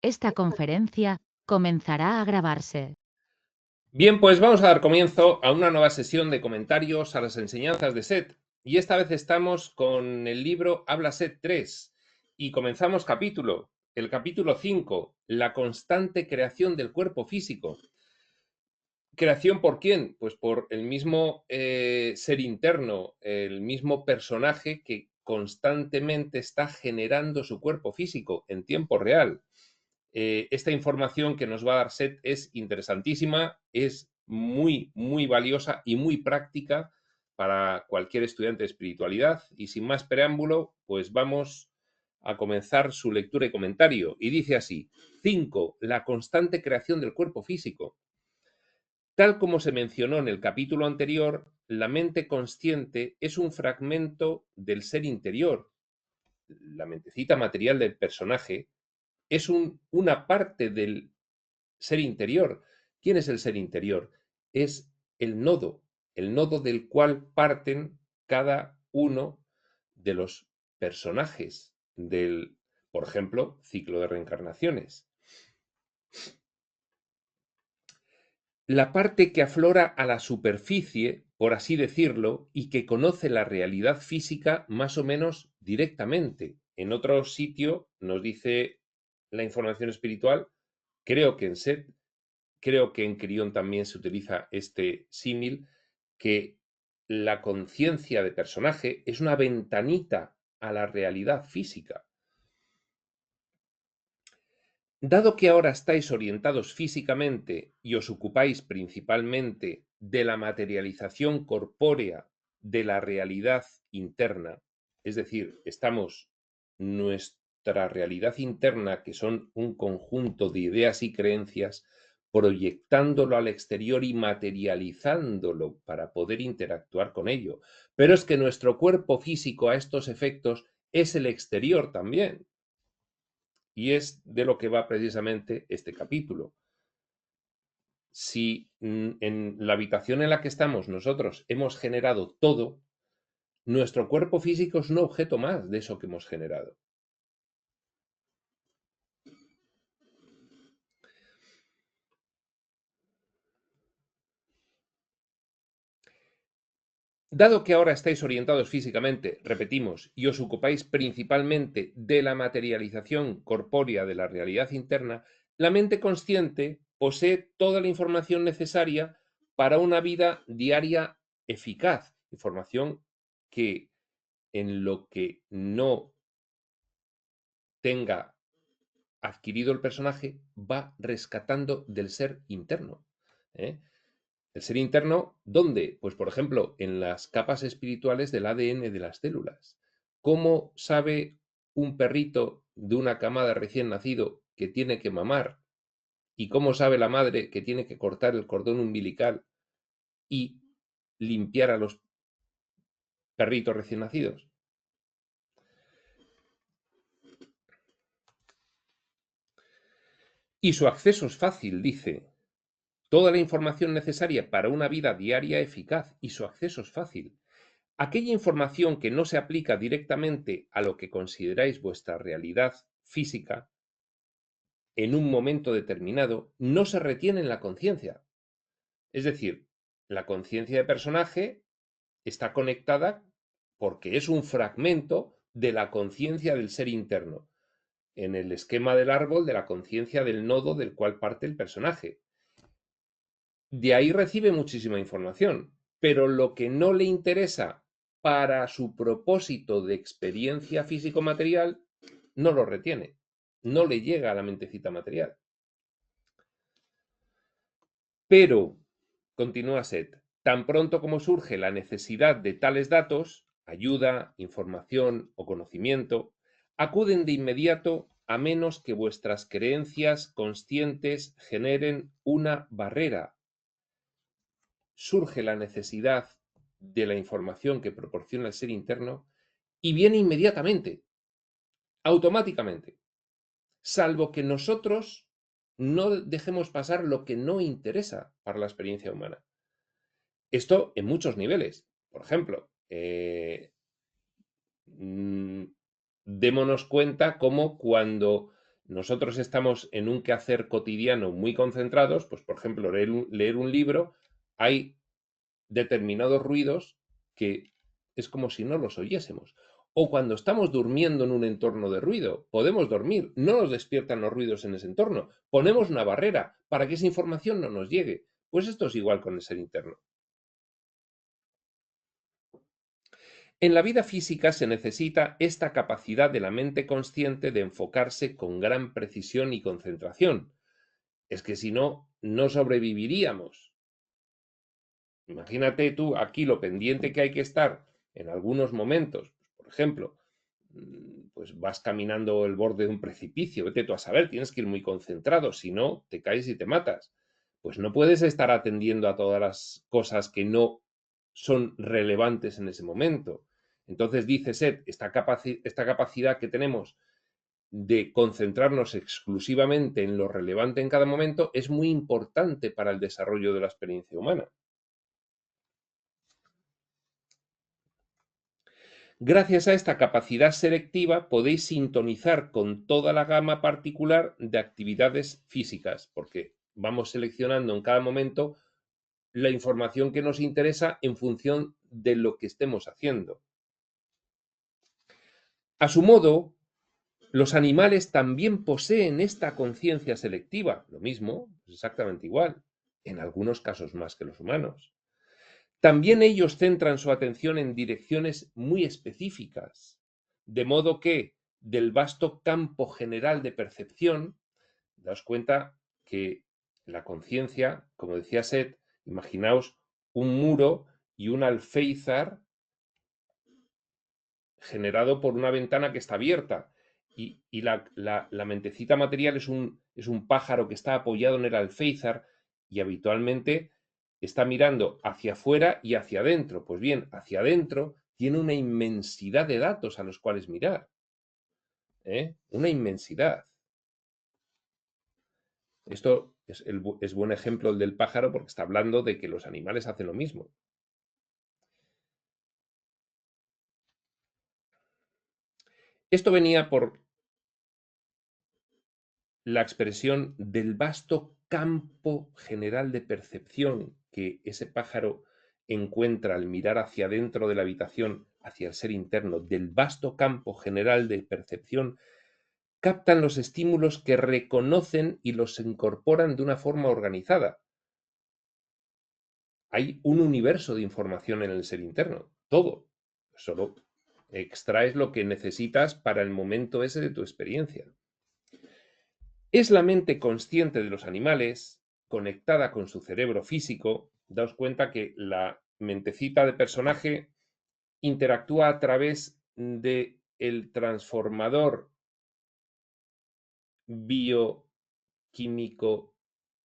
Esta conferencia comenzará a grabarse. Bien, pues vamos a dar comienzo a una nueva sesión de comentarios a las enseñanzas de Set. Y esta vez estamos con el libro Habla Set 3 y comenzamos el capítulo 5, la constante creación del cuerpo físico. ¿Creación por quién? Pues por el mismo ser interno, el mismo personaje que constantemente está generando su cuerpo físico en tiempo real. Esta información que nos va a dar Set es interesantísima, es muy, muy valiosa y muy práctica para cualquier estudiante de espiritualidad. Y sin más preámbulo, pues vamos a comenzar su lectura y comentario. Y dice así: 5. La constante creación del cuerpo físico. Tal como se mencionó en el capítulo anterior, la mente consciente es un fragmento del ser interior. La mentecita material del personaje es una parte del ser interior. ¿Quién es el ser interior? Es el nodo del cual parten cada uno de los personajes del, por ejemplo, ciclo de reencarnaciones. La parte que aflora a la superficie, por así decirlo, y que conoce la realidad física más o menos directamente. En otro sitio nos dice la información espiritual, creo que en Set, creo que en Quirión también se utiliza este símil, que la conciencia de personaje es una ventanita a la realidad física. Dado que ahora estáis orientados físicamente y os ocupáis principalmente de la materialización corpórea de la realidad interna, es decir, nuestra realidad interna, que son un conjunto de ideas y creencias, proyectándolo al exterior y materializándolo para poder interactuar con ello. Pero es que nuestro cuerpo físico a estos efectos es el exterior también. Y es de lo que va precisamente este capítulo. Si en la habitación en la que estamos nosotros hemos generado todo, nuestro cuerpo físico es un objeto más de eso que hemos generado. Dado que ahora estáis orientados físicamente, repetimos, y os ocupáis principalmente de la materialización corpórea de la realidad interna, la mente consciente posee toda la información necesaria para una vida diaria eficaz, información que en lo que no tenga adquirido el personaje va rescatando del ser interno. ¿eh? El ser interno, ¿dónde? Pues, por ejemplo, en las capas espirituales del ADN de las células. ¿Cómo sabe un perrito de una camada recién nacido que tiene que mamar? ¿Y cómo sabe la madre que tiene que cortar el cordón umbilical y limpiar a los perritos recién nacidos? Y su acceso es fácil, dice. Toda la información necesaria para una vida diaria eficaz, y su acceso es fácil. Aquella información que no se aplica directamente a lo que consideráis vuestra realidad física en un momento determinado no se retiene en la conciencia. Es decir, la conciencia de personaje está conectada porque es un fragmento de la conciencia del ser interno, en el esquema del árbol de la conciencia del nodo del cual parte el personaje. De ahí recibe muchísima información, pero lo que no le interesa para su propósito de experiencia físico-material no lo retiene, no le llega a la mentecita material. Pero, continúa Set, tan pronto como surge la necesidad de tales datos, ayuda, información o conocimiento, acuden de inmediato a menos que vuestras creencias conscientes generen una barrera. Surge la necesidad de la información que proporciona el ser interno y viene inmediatamente, automáticamente, salvo que nosotros no dejemos pasar lo que no interesa para la experiencia humana. Esto en muchos niveles. Por ejemplo, démonos cuenta cómo cuando nosotros estamos en un quehacer cotidiano muy concentrados, pues por ejemplo, leer un libro, hay determinados ruidos que es como si no los oyésemos. O cuando estamos durmiendo en un entorno de ruido, podemos dormir, no nos despiertan los ruidos en ese entorno, ponemos una barrera para que esa información no nos llegue. Pues esto es igual con el ser interno. En la vida física se necesita esta capacidad de la mente consciente de enfocarse con gran precisión y concentración. Es que si no, no sobreviviríamos. Imagínate tú aquí lo pendiente que hay que estar en algunos momentos. Por ejemplo, pues vas caminando el borde de un precipicio, vete tú a saber, tienes que ir muy concentrado, si no, te caes y te matas. Pues no puedes estar atendiendo a todas las cosas que no son relevantes en ese momento. Entonces dice Seth, esta capacidad que tenemos de concentrarnos exclusivamente en lo relevante en cada momento es muy importante para el desarrollo de la experiencia humana. Gracias a esta capacidad selectiva podéis sintonizar con toda la gama particular de actividades físicas, porque vamos seleccionando en cada momento la información que nos interesa en función de lo que estemos haciendo. A su modo, los animales también poseen esta conciencia selectiva, lo mismo, exactamente igual, en algunos casos más que los humanos. También ellos centran su atención en direcciones muy específicas, de modo que del vasto campo general de percepción, daos cuenta que la conciencia, como decía Seth, imaginaos un muro y un alféizar generado por una ventana que está abierta. Y la mentecita material es un pájaro que está apoyado en el alféizar y habitualmente está mirando hacia afuera y hacia adentro. Pues bien, hacia adentro tiene una inmensidad de datos a los cuales mirar. Una inmensidad. Esto es buen ejemplo el del pájaro porque está hablando de que los animales hacen lo mismo. Esto venía por la expresión del vasto campo general de percepción que ese pájaro encuentra al mirar hacia dentro de la habitación, hacia el ser interno, del vasto campo general de percepción, captan los estímulos que reconocen y los incorporan de una forma organizada. Hay un universo de información en el ser interno, todo. Solo extraes lo que necesitas para el momento ese de tu experiencia. Es la mente consciente de los animales, conectada con su cerebro físico. Daos cuenta que la mentecita de personaje interactúa a través de el transformador bioquímico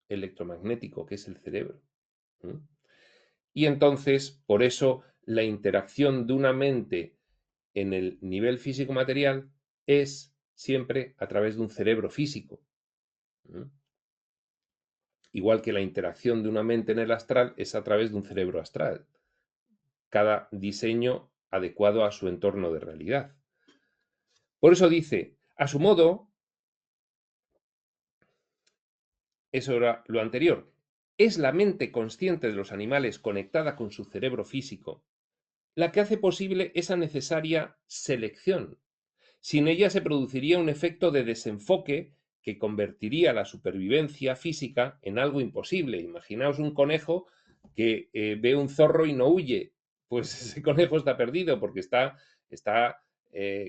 electromagnético, que es el cerebro. Y entonces, por eso, la interacción de una mente en el nivel físico-material es siempre a través de un cerebro físico. Igual que la interacción de una mente en el astral es a través de un cerebro astral. Cada diseño adecuado a su entorno de realidad. Por eso dice, a su modo, eso era lo anterior, es la mente consciente de los animales conectada con su cerebro físico la que hace posible esa necesaria selección. Sin ella se produciría un efecto de desenfoque que convertiría la supervivencia física en algo imposible. Imaginaos un conejo que ve un zorro y no huye. Pues ese conejo está perdido porque está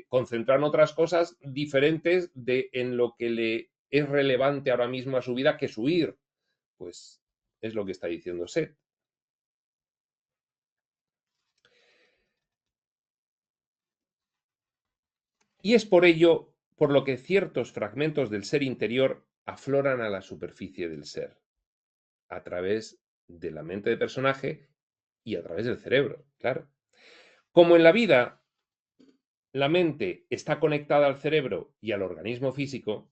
concentrado en otras cosas diferentes en lo que le es relevante ahora mismo a su vida, que es huir. Pues es lo que está diciendo Seth. Y es por ello por lo que ciertos fragmentos del ser interior afloran a la superficie del ser, a través de la mente del personaje y a través del cerebro, claro. Como en la vida la mente está conectada al cerebro y al organismo físico,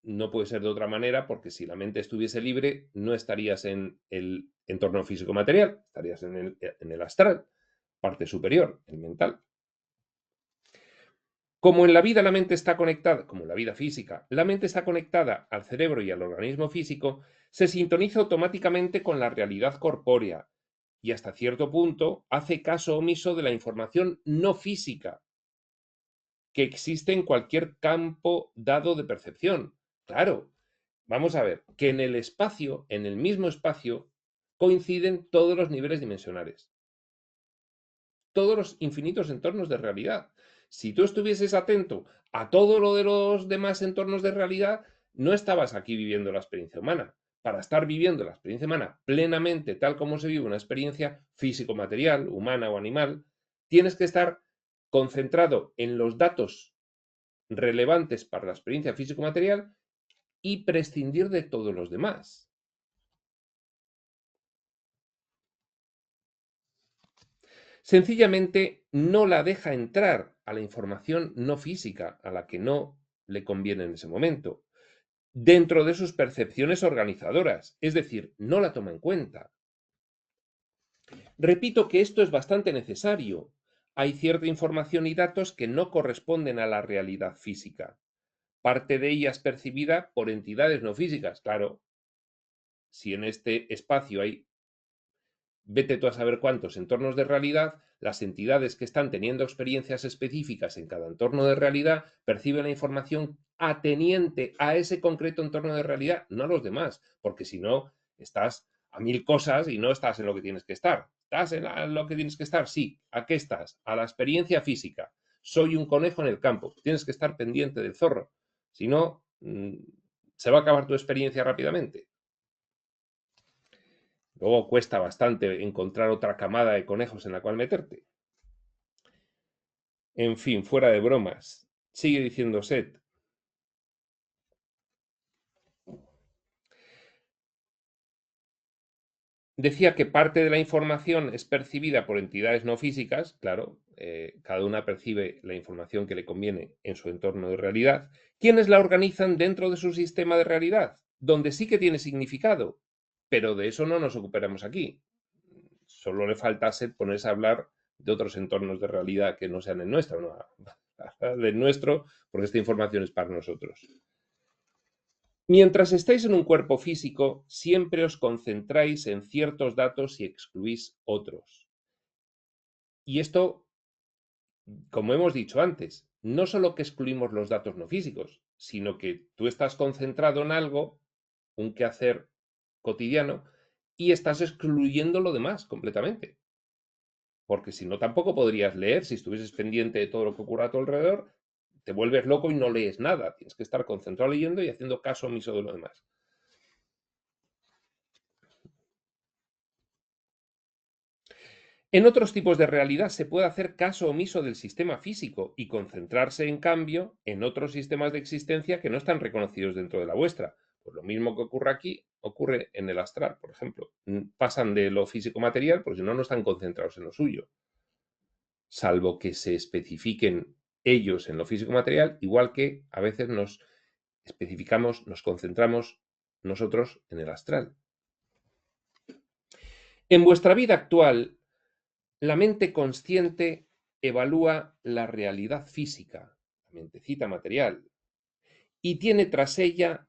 no puede ser de otra manera porque si la mente estuviese libre no estarías en el entorno físico-material, estarías en el astral, parte superior, el mental. Como en la vida la mente está conectada, como en la vida física, la mente está conectada al cerebro y al organismo físico, se sintoniza automáticamente con la realidad corpórea y hasta cierto punto hace caso omiso de la información no física que existe en cualquier campo dado de percepción. Claro, vamos a ver, que en el espacio, en el mismo espacio, coinciden todos los niveles dimensionales, todos los infinitos entornos de realidad. Si tú estuvieses atento a todo lo de los demás entornos de realidad, no estabas aquí viviendo la experiencia humana. Para estar viviendo la experiencia humana plenamente, tal como se vive una experiencia físico-material, humana o animal, tienes que estar concentrado en los datos relevantes para la experiencia físico-material y prescindir de todos los demás. Sencillamente no la deja entrar a la información no física, a la que no le conviene en ese momento, dentro de sus percepciones organizadoras, es decir, no la toma en cuenta. Repito que esto es bastante necesario. Hay cierta información y datos que no corresponden a la realidad física. Parte de ella es percibida por entidades no físicas. Claro, si en este espacio hay, vete tú a saber cuántos entornos de realidad, las entidades que están teniendo experiencias específicas en cada entorno de realidad perciben la información ateniente a ese concreto entorno de realidad, no a los demás, porque si no, estás a mil cosas y no estás en lo que tienes que estar. ¿Estás en lo que tienes que estar? Sí. ¿A qué estás? A la experiencia física. Soy un conejo en el campo. Tienes que estar pendiente del zorro. Si no, se va a acabar tu experiencia rápidamente. Luego cuesta bastante encontrar otra camada de conejos en la cual meterte. En fin, fuera de bromas. Sigue diciendo Seth. Decía que parte de la información es percibida por entidades no físicas, claro, cada una percibe la información que le conviene en su entorno de realidad, quienes la organizan dentro de su sistema de realidad, donde sí que tiene significado, pero de eso no nos ocuparemos aquí. Solo le falta a Seth ponerse a hablar de otros entornos de realidad que no sean el nuestro, no, del nuestro, porque esta información es para nosotros. Mientras estáis en un cuerpo físico, siempre os concentráis en ciertos datos y excluís otros. Y esto, como hemos dicho antes, no solo que excluimos los datos no físicos, sino que tú estás concentrado en algo, un quehacer cotidiano, y estás excluyendo lo demás completamente. Porque si no, tampoco podrías leer. Si estuvieses pendiente de todo lo que ocurre a tu alrededor, te vuelves loco y no lees nada. Tienes que estar concentrado leyendo y haciendo caso omiso de lo demás. En otros tipos de realidad se puede hacer caso omiso del sistema físico y concentrarse, en cambio, en otros sistemas de existencia que no están reconocidos dentro de la vuestra. Pues lo mismo que ocurre aquí, ocurre en el astral, por ejemplo. Pasan de lo físico material porque si no, no están concentrados en lo suyo. Salvo que se especifiquen ellos en lo físico material, igual que a veces nos especificamos, nos concentramos nosotros en el astral. En vuestra vida actual, la mente consciente evalúa la realidad física, la mentecita material, y tiene tras ella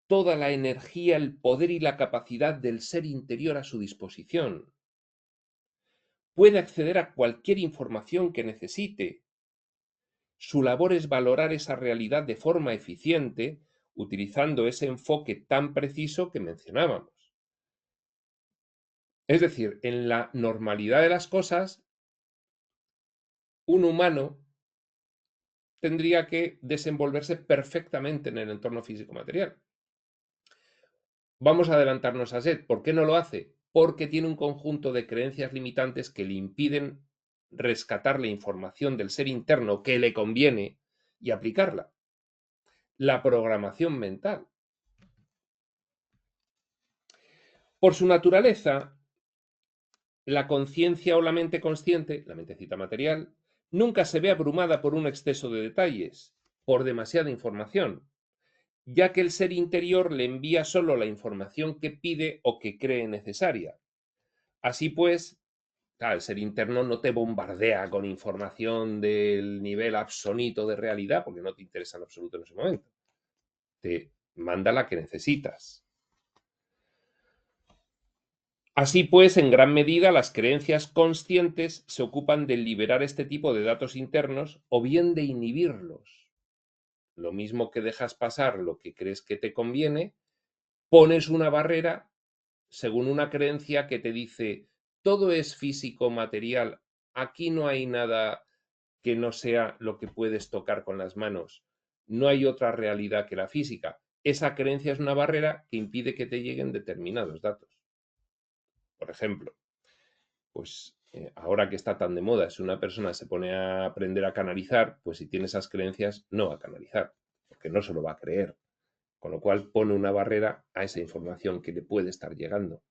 toda la energía, el poder y la capacidad del ser interior a su disposición. Puede acceder a cualquier información que necesite. Su labor es valorar esa realidad de forma eficiente, utilizando ese enfoque tan preciso que mencionábamos. Es decir, en la normalidad de las cosas, un humano tendría que desenvolverse perfectamente en el entorno físico-material. Vamos a adelantarnos a Seth. ¿Por qué no lo hace? Porque tiene un conjunto de creencias limitantes que le impiden rescatar la información del ser interno que le conviene y aplicarla. La programación mental. Por su naturaleza, la conciencia o la mente consciente, la mentecita material, nunca se ve abrumada por un exceso de detalles, por demasiada información, ya que el ser interior le envía solo la información que pide o que cree necesaria. Así pues, Claro, el ser interno no te bombardea con información del nivel absoluto de realidad, porque no te interesa en absoluto en ese momento. Te manda la que necesitas. Así pues, en gran medida, las creencias conscientes se ocupan de liberar este tipo de datos internos o bien de inhibirlos. Lo mismo que dejas pasar lo que crees que te conviene, pones una barrera según una creencia que te dice, todo es físico, material, aquí no hay nada que no sea lo que puedes tocar con las manos, no hay otra realidad que la física. Esa creencia es una barrera que impide que te lleguen determinados datos. Por ejemplo, pues ahora que está tan de moda, si una persona se pone a aprender a canalizar, pues si tiene esas creencias no va a canalizar, porque no se lo va a creer. Con lo cual pone una barrera a esa información que le puede estar llegando.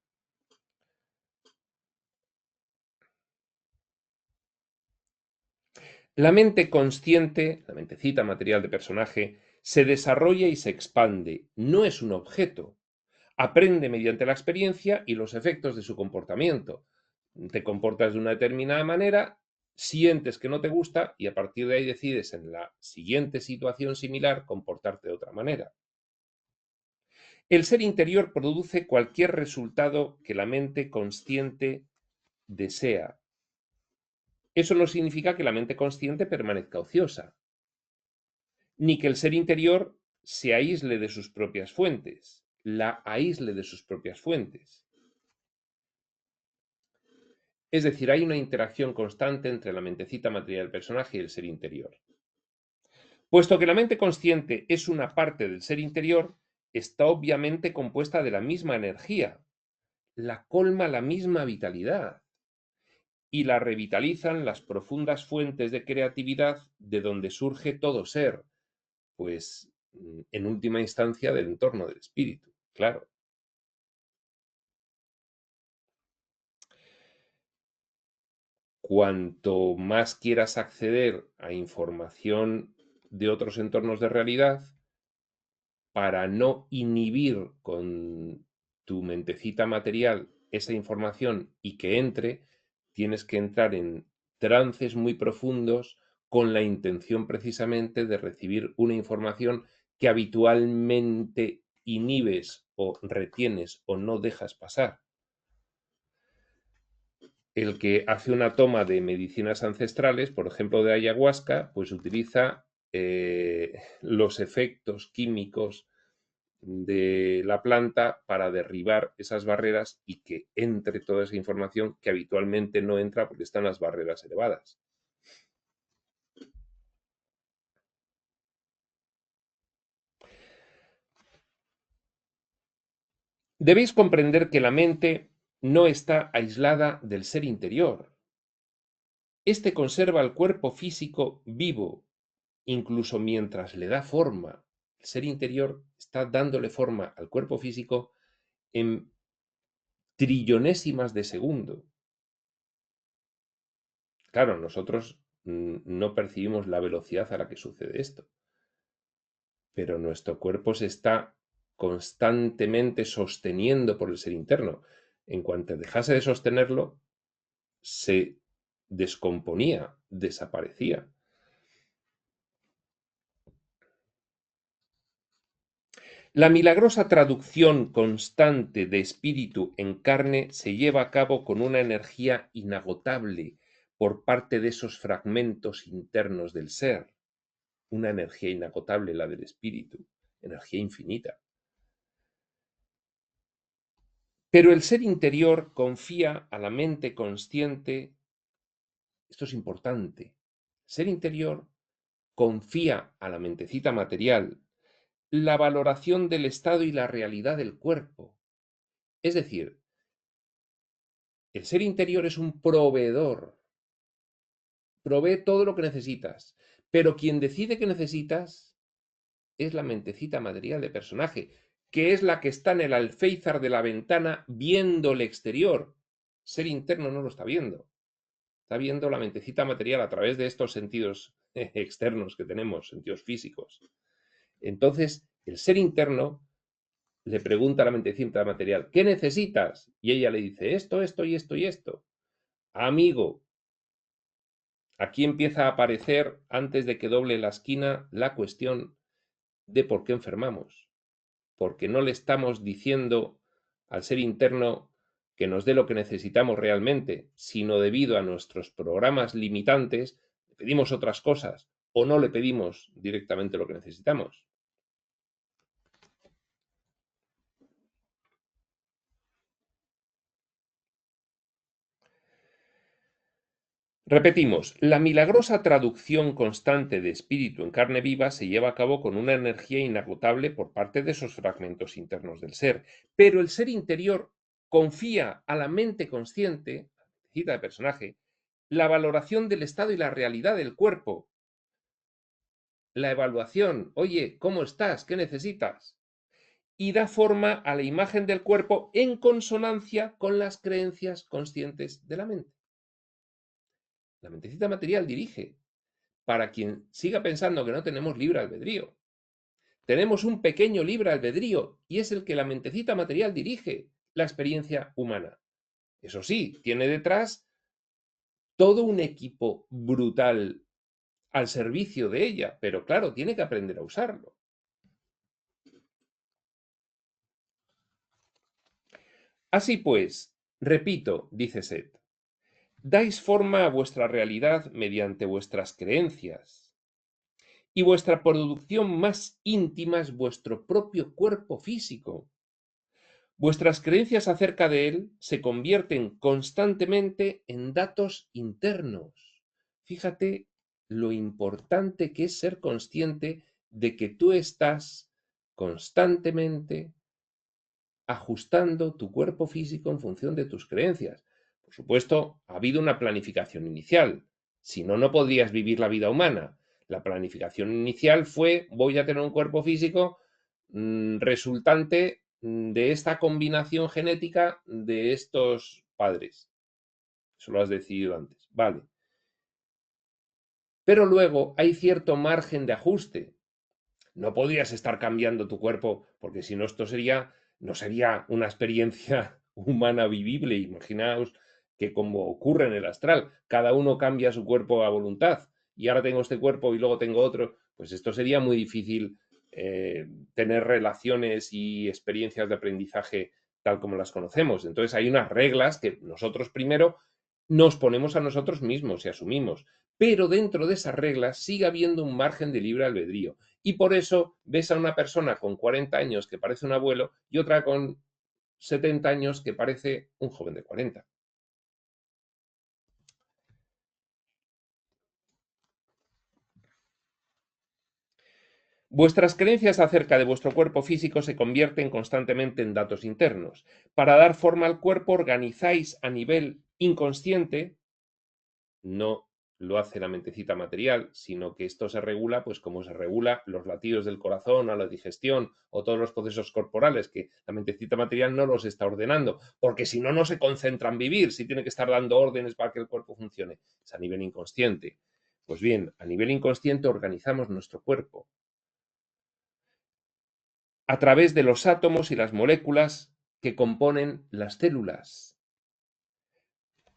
La mente consciente, la mentecita material de personaje, se desarrolla y se expande. No es un objeto. Aprende mediante la experiencia y los efectos de su comportamiento. Te comportas de una determinada manera, sientes que no te gusta y a partir de ahí decides en la siguiente situación similar comportarte de otra manera. El ser interior produce cualquier resultado que la mente consciente desea. Eso no significa que la mente consciente permanezca ociosa, ni que el ser interior se aísle de sus propias fuentes, la aísle de sus propias fuentes. Es decir, hay una interacción constante entre la mentecita material del personaje y el ser interior. Puesto que la mente consciente es una parte del ser interior, está obviamente compuesta de la misma energía, la colma la misma vitalidad y la revitalizan las profundas fuentes de creatividad de donde surge todo ser, pues en última instancia del entorno del espíritu, claro. Cuanto más quieras acceder a información de otros entornos de realidad, para no inhibir con tu mentecita material esa información y que entre, tienes que entrar en trances muy profundos con la intención precisamente de recibir una información que habitualmente inhibes o retienes o no dejas pasar. El que hace una toma de medicinas ancestrales, por ejemplo de ayahuasca, pues utiliza los efectos químicos de la planta para derribar esas barreras y que entre toda esa información que habitualmente no entra porque están las barreras elevadas. Debéis comprender que la mente no está aislada del ser interior. Este conserva el cuerpo físico vivo, incluso mientras le da forma. El ser interior está dándole forma al cuerpo físico en trillonésimas de segundo. Claro, nosotros no percibimos la velocidad a la que sucede esto, pero nuestro cuerpo se está constantemente sosteniendo por el ser interno. En cuanto dejase de sostenerlo, se descomponía, desaparecía. La milagrosa traducción constante de espíritu en carne se lleva a cabo con una energía inagotable por parte de esos fragmentos internos del ser. Una energía inagotable la del espíritu, energía infinita. Pero el ser interior confía a la mente consciente, esto es importante, el ser interior confía a la mentecita material la valoración del estado y la realidad del cuerpo. Es decir, el ser interior es un proveedor, provee todo lo que necesitas, pero quien decide que necesitas es la mentecita material de personaje, que es la que está en el alféizar de la ventana viendo el exterior. Ser interno no lo está viendo. Está viendo la mentecita material a través de estos sentidos externos que tenemos, sentidos físicos. Entonces, el ser interno le pregunta a la mentecita material, ¿qué necesitas? Y ella le dice, esto, esto y esto y esto. Amigo, aquí empieza a aparecer, antes de que doble la esquina, la cuestión de por qué enfermamos. Porque no le estamos diciendo al ser interno que nos dé lo que necesitamos realmente, sino debido a nuestros programas limitantes, le pedimos otras cosas o no le pedimos directamente lo que necesitamos. Repetimos, la milagrosa traducción constante de espíritu en carne viva se lleva a cabo con una energía inagotable por parte de esos fragmentos internos del ser, pero el ser interior confía a la mente consciente, cita de personaje, la valoración del estado y la realidad del cuerpo, la evaluación, oye, ¿cómo estás? ¿Qué necesitas? Y da forma a la imagen del cuerpo en consonancia con las creencias conscientes de la mente. La mentecita material dirige, para quien siga pensando que no tenemos libre albedrío. Tenemos un pequeño libre albedrío y es el que la mentecita material dirige, la experiencia humana. Eso sí, tiene detrás todo un equipo brutal al servicio de ella, pero claro, tiene que aprender a usarlo. Así pues, repito, dice Seth, dais forma a vuestra realidad mediante vuestras creencias, y vuestra producción más íntima es vuestro propio cuerpo físico. Vuestras creencias acerca de él se convierten constantemente en datos internos. Fíjate lo importante que es ser consciente de que tú estás constantemente ajustando tu cuerpo físico en función de tus creencias. Por supuesto, ha habido una planificación inicial, si no, no podrías vivir la vida humana. La planificación inicial fue: voy a tener un cuerpo físico resultante de esta combinación genética de estos padres. Eso lo has decidido antes. Vale. Pero luego hay cierto margen de ajuste. No podrías estar cambiando tu cuerpo, porque si no, esto no sería una experiencia humana vivible. Imaginaos que, como ocurre en el astral, cada uno cambia su cuerpo a voluntad y ahora tengo este cuerpo y luego tengo otro, pues esto sería muy difícil tener relaciones y experiencias de aprendizaje tal como las conocemos. Entonces hay unas reglas que nosotros primero nos ponemos a nosotros mismos y asumimos, pero dentro de esas reglas sigue habiendo un margen de libre albedrío. Y por eso ves a una persona con 40 años que parece un abuelo y otra con 70 años que parece un joven de 40. Vuestras creencias acerca de vuestro cuerpo físico se convierten constantemente en datos internos. Para dar forma al cuerpo organizáis a nivel inconsciente, no lo hace la mentecita material, sino que esto se regula, pues como se regula los latidos del corazón o la digestión o todos los procesos corporales, que la mentecita material no los está ordenando, porque si no, no se concentra en vivir, si tiene que estar dando órdenes para que el cuerpo funcione. Es a nivel inconsciente. Pues bien, a nivel inconsciente organizamos nuestro cuerpo a través de los átomos y las moléculas que componen las células.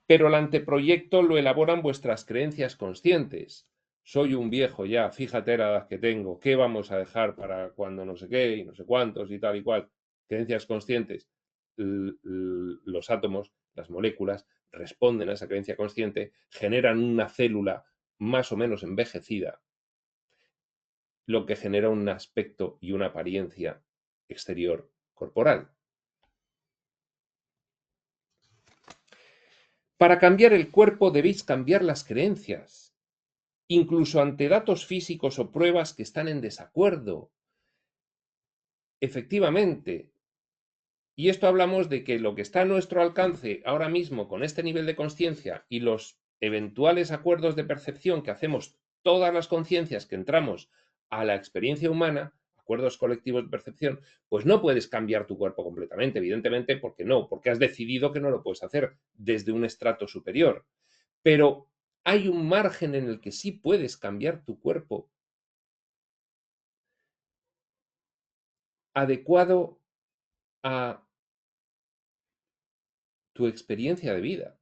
Pero el anteproyecto lo elaboran vuestras creencias conscientes. Soy un viejo ya, fíjate la edad que tengo, ¿qué vamos a dejar para cuando no sé qué y no sé cuántos y tal y cual? Creencias conscientes. Los átomos, las moléculas, responden a esa creencia consciente, generan una célula más o menos envejecida, lo que genera un aspecto y una apariencia exterior corporal. Para cambiar el cuerpo debéis cambiar las creencias, incluso ante datos físicos o pruebas que están en desacuerdo. Efectivamente, y esto hablamos de que lo que está a nuestro alcance ahora mismo con este nivel de conciencia y los eventuales acuerdos de percepción que hacemos todas las conciencias que entramos a la experiencia humana, acuerdos colectivos de percepción, pues no puedes cambiar tu cuerpo completamente, evidentemente, porque no, porque has decidido que no lo puedes hacer desde un estrato superior. Pero hay un margen en el que sí puedes cambiar tu cuerpo adecuado a tu experiencia de vida.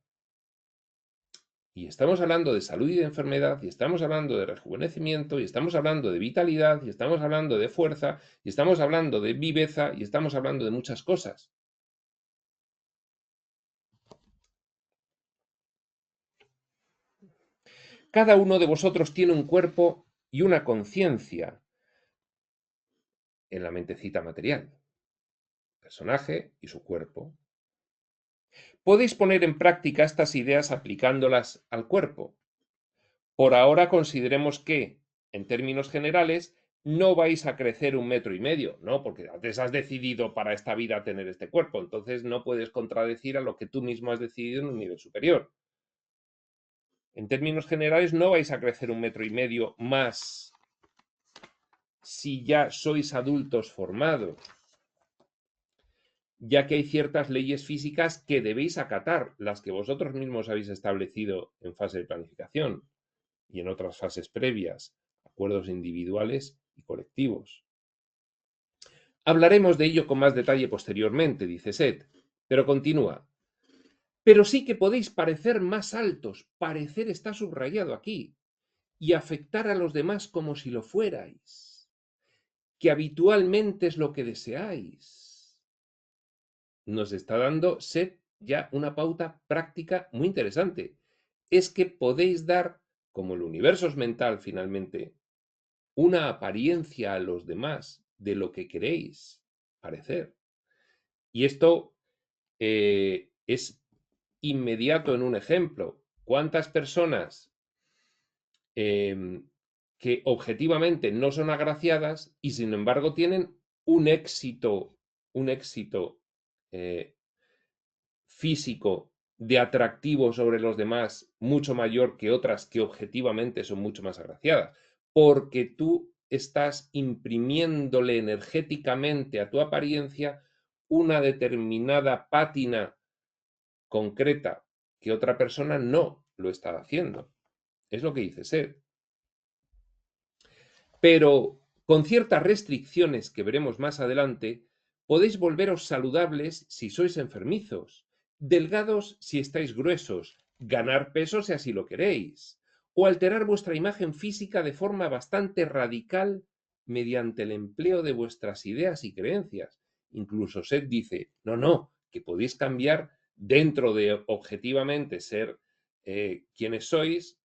Y estamos hablando de salud y de enfermedad, y estamos hablando de rejuvenecimiento, y estamos hablando de vitalidad, y estamos hablando de fuerza, y estamos hablando de viveza, y estamos hablando de muchas cosas. Cada uno de vosotros tiene un cuerpo y una conciencia en la mentecita material, personaje y su cuerpo. Podéis poner en práctica estas ideas aplicándolas al cuerpo. Por ahora consideremos que, en términos generales, no vais a crecer 1,5 metros, ¿no? Porque antes has decidido para esta vida tener este cuerpo, entonces no puedes contradecir a lo que tú mismo has decidido en un nivel superior. En términos generales, no vais a crecer 1,5 metros más si ya sois adultos formados, ya que hay ciertas leyes físicas que debéis acatar, las que vosotros mismos habéis establecido en fase de planificación y en otras fases previas, acuerdos individuales y colectivos. Hablaremos de ello con más detalle posteriormente, dice Seth, pero continúa. Pero sí que podéis parecer más altos, parecer está subrayado aquí, y afectar a los demás como si lo fuerais, que habitualmente es lo que deseáis. Nos está dando Seth ya una pauta práctica muy interesante. Es que podéis dar, como el universo es mental finalmente, una apariencia a los demás de lo que queréis parecer. Y esto es inmediato en un ejemplo. ¿Cuántas personas que objetivamente no son agraciadas y sin embargo tienen un éxito eh, físico de atractivo sobre los demás mucho mayor que otras que objetivamente son mucho más agraciadas? Porque tú estás imprimiéndole energéticamente a tu apariencia una determinada pátina concreta que otra persona no lo está haciendo. Es lo que dice Seth. Pero con ciertas restricciones que veremos más adelante, podéis volveros saludables si sois enfermizos, delgados si estáis gruesos, ganar peso si así lo queréis, o alterar vuestra imagen física de forma bastante radical mediante el empleo de vuestras ideas y creencias. Incluso Seth dice, no, que podéis cambiar dentro de objetivamente ser quienes sois,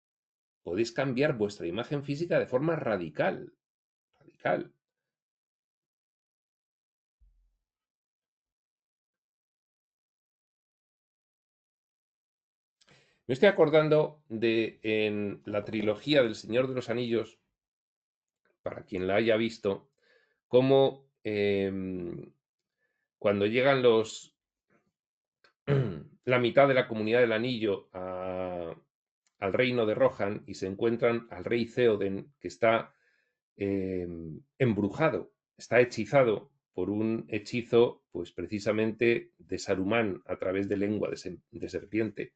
podéis cambiar vuestra imagen física de forma radical. Radical. Me estoy acordando de en la trilogía del Señor de los Anillos, para quien la haya visto, cómo cuando llegan la mitad de la comunidad del anillo al reino de Rohan y se encuentran al rey Theoden, que está embrujado, está hechizado por un hechizo, pues precisamente de Saruman a través de lengua de serpiente.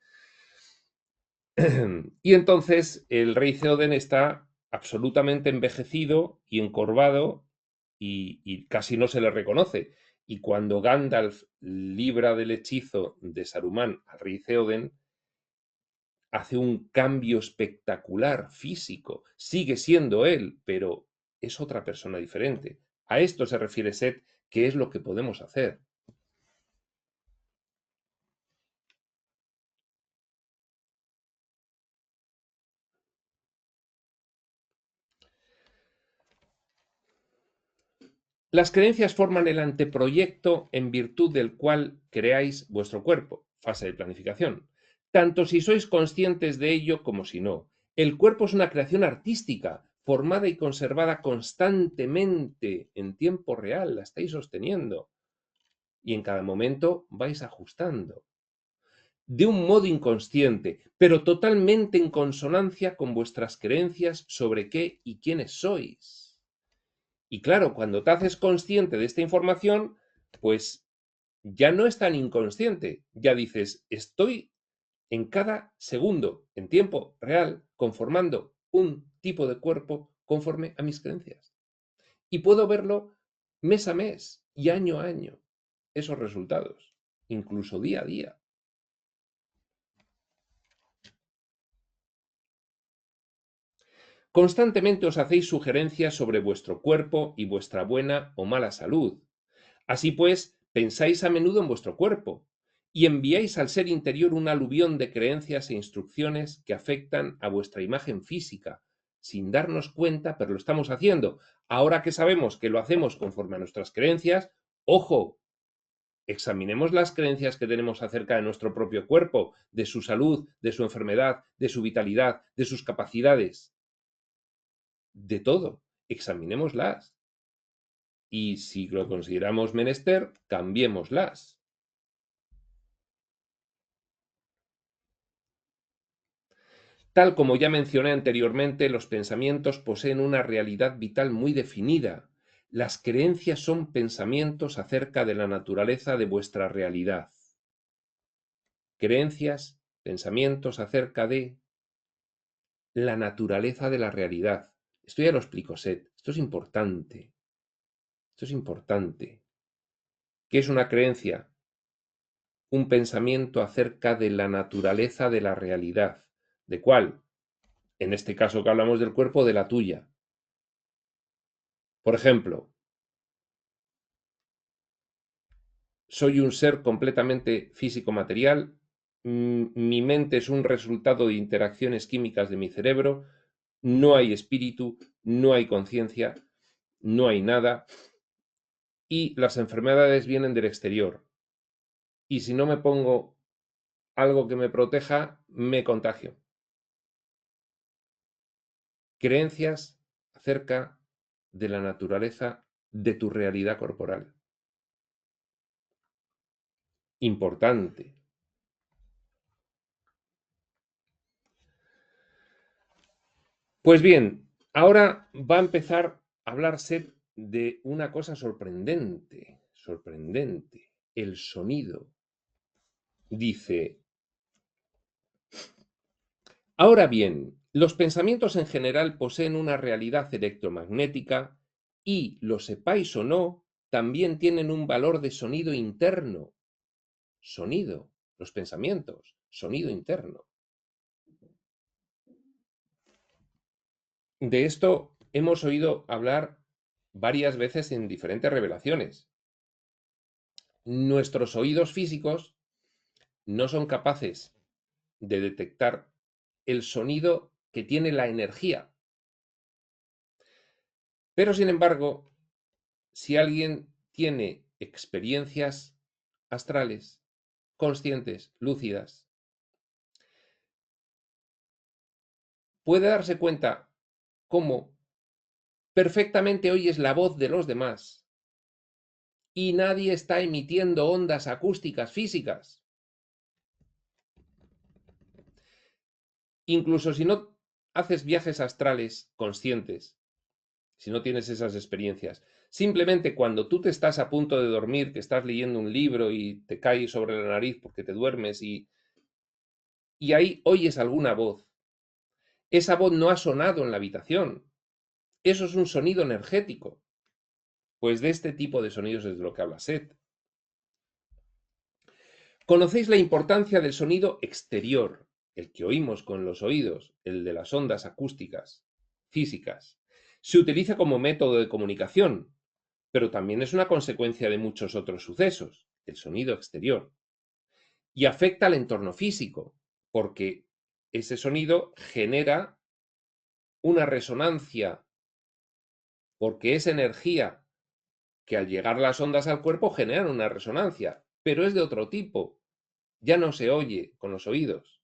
Y entonces el rey Theoden está absolutamente envejecido y encorvado y casi no se le reconoce. Y cuando Gandalf libra del hechizo de Saruman al rey Theoden, hace un cambio espectacular físico. Sigue siendo él, pero es otra persona diferente. A esto se refiere Seth, que es lo que podemos hacer. Las creencias forman el anteproyecto en virtud del cual creáis vuestro cuerpo, fase de planificación, tanto si sois conscientes de ello como si no. El cuerpo es una creación artística, formada y conservada constantemente en tiempo real, la estáis sosteniendo y en cada momento vais ajustando de un modo inconsciente, pero totalmente en consonancia con vuestras creencias sobre qué y quiénes sois. Y claro, cuando te haces consciente de esta información, pues ya no es tan inconsciente. Ya dices, estoy en cada segundo, en tiempo real, conformando un tipo de cuerpo conforme a mis creencias. Y puedo verlo mes a mes y año a año, esos resultados, incluso día a día. Constantemente os hacéis sugerencias sobre vuestro cuerpo y vuestra buena o mala salud. Así pues, pensáis a menudo en vuestro cuerpo y enviáis al ser interior un aluvión de creencias e instrucciones que afectan a vuestra imagen física, sin darnos cuenta, pero lo estamos haciendo. Ahora que sabemos que lo hacemos conforme a nuestras creencias, ojo, examinemos las creencias que tenemos acerca de nuestro propio cuerpo, de su salud, de su enfermedad, de su vitalidad, de sus capacidades, de todo. Examinémoslas. Y si lo consideramos menester, cambiémoslas. Tal como ya mencioné anteriormente, los pensamientos poseen una realidad vital muy definida. Las creencias son pensamientos acerca de la naturaleza de vuestra realidad. Creencias, pensamientos acerca de la naturaleza de la realidad. Esto ya lo explico, Seth. Esto es importante. Esto es importante. ¿Qué es una creencia? Un pensamiento acerca de la naturaleza de la realidad. ¿De cuál? En este caso que hablamos del cuerpo, de la tuya. Por ejemplo, soy un ser completamente físico-material, mi mente es un resultado de interacciones químicas de mi cerebro, no hay espíritu, no hay conciencia, no hay nada, y las enfermedades vienen del exterior. Y si no me pongo algo que me proteja, me contagio. Creencias acerca de la naturaleza de tu realidad corporal. Importante. Pues bien, ahora va a empezar a hablarse de una cosa sorprendente, sorprendente, el sonido. Dice, ahora bien, los pensamientos en general poseen una realidad electromagnética y, lo sepáis o no, también tienen un valor de sonido interno. Sonido, los pensamientos, sonido interno. De esto hemos oído hablar varias veces en diferentes revelaciones. Nuestros oídos físicos no son capaces de detectar el sonido que tiene la energía. Pero, sin embargo, si alguien tiene experiencias astrales, conscientes, lúcidas, puede darse cuenta cómo perfectamente oyes la voz de los demás y nadie está emitiendo ondas acústicas físicas. Incluso si no haces viajes astrales conscientes, si no tienes esas experiencias, simplemente cuando tú te estás a punto de dormir, que estás leyendo un libro y te cae sobre la nariz porque te duermes y ahí oyes alguna voz, esa voz no ha sonado en la habitación, eso es un sonido energético. Pues de este tipo de sonidos es de lo que habla Seth. Conocéis la importancia del sonido exterior, el que oímos con los oídos, el de las ondas acústicas, físicas. Se utiliza como método de comunicación, pero también es una consecuencia de muchos otros sucesos, el sonido exterior. Y afecta al entorno físico, porque ese sonido genera una resonancia, porque es energía que al llegar las ondas al cuerpo generan una resonancia, pero es de otro tipo, ya no se oye con los oídos.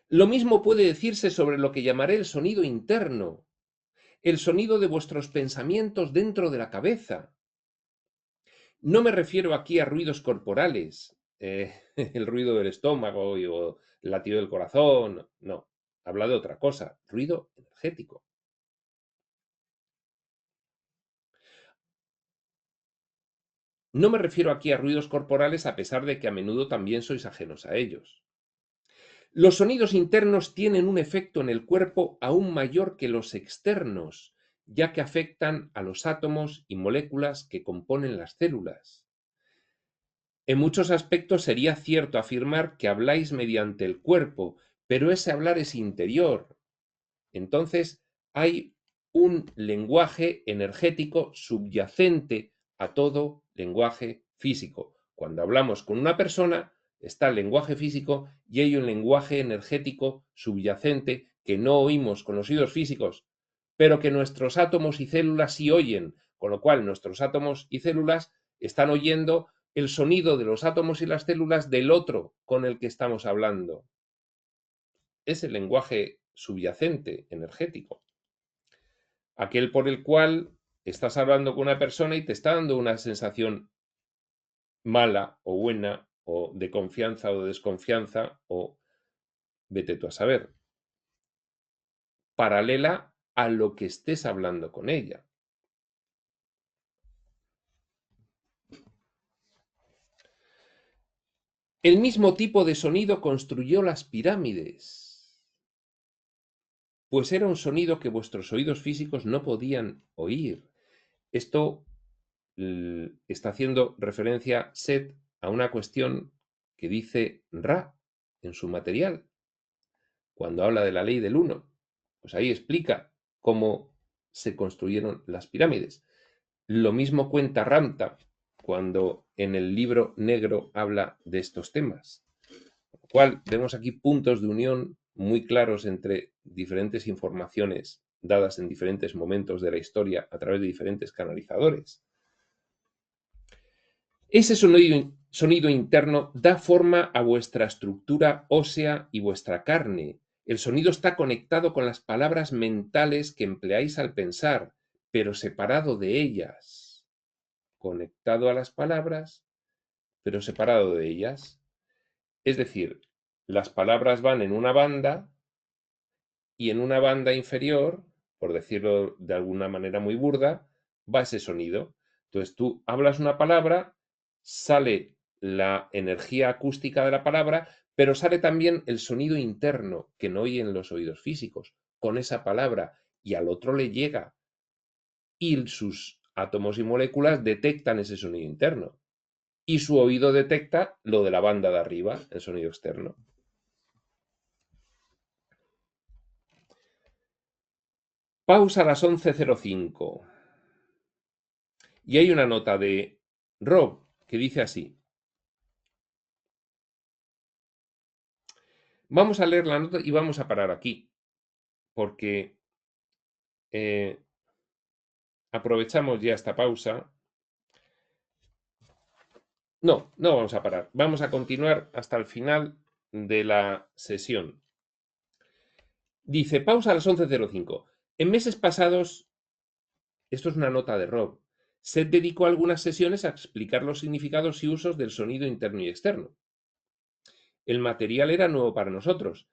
Lo mismo puede decirse sobre lo que llamaré el sonido interno, el sonido de vuestros pensamientos dentro de la cabeza. No me refiero aquí a ruidos corporales, el ruido del estómago o el latido del corazón, no, habla de otra cosa, ruido energético. No me refiero aquí a ruidos corporales a pesar de que a menudo también sois ajenos a ellos. Los sonidos internos tienen un efecto en el cuerpo aún mayor que los externos, ya que afectan a los átomos y moléculas que componen las células. En muchos aspectos sería cierto afirmar que habláis mediante el cuerpo, pero ese hablar es interior. Entonces, hay un lenguaje energético subyacente a todo lenguaje físico. Cuando hablamos con una persona, está el lenguaje físico y hay un lenguaje energético subyacente que no oímos con los oídos físicos, pero que nuestros átomos y células sí oyen, con lo cual nuestros átomos y células están oyendo el sonido de los átomos y las células del otro con el que estamos hablando. Es el lenguaje subyacente energético, aquel por el cual estás hablando con una persona y te está dando una sensación mala o buena o de confianza o de desconfianza o vete tú a saber, paralela a lo que estés hablando con ella. El mismo tipo de sonido construyó las pirámides, pues era un sonido que vuestros oídos físicos no podían oír. Esto está haciendo referencia Set a una cuestión que dice Ra en su material, cuando habla de la ley del uno. Pues ahí explica cómo se construyeron las pirámides. Lo mismo cuenta Ramta cuando en el libro negro habla de estos temas. Con lo cual, vemos aquí puntos de unión muy claros entre diferentes informaciones dadas en diferentes momentos de la historia a través de diferentes canalizadores. Ese sonido interno da forma a vuestra estructura ósea y vuestra carne. El sonido está conectado con las palabras mentales que empleáis al pensar, pero separado de ellas. Conectado a las palabras, pero separado de ellas. Es decir, las palabras van en una banda y en una banda inferior, por decirlo de alguna manera muy burda, va ese sonido. Entonces tú hablas una palabra, sale la energía acústica de la palabra, pero sale también el sonido interno que no oyen los oídos físicos con esa palabra y al otro le llega y sus átomos y moléculas detectan ese sonido interno y su oído detecta lo de la banda de arriba, el sonido externo. Pausa a las 11:05. Y hay una nota de Rob que dice así. Vamos a leer la nota y vamos a parar aquí, porque aprovechamos ya esta pausa. No, no vamos a parar. Vamos a continuar hasta el final de la sesión. Dice, pausa a las 11:05. En meses pasados, esto es una nota de Rob, Seth dedicó algunas sesiones a explicar los significados y usos del sonido interno y externo. El material era nuevo para nosotros.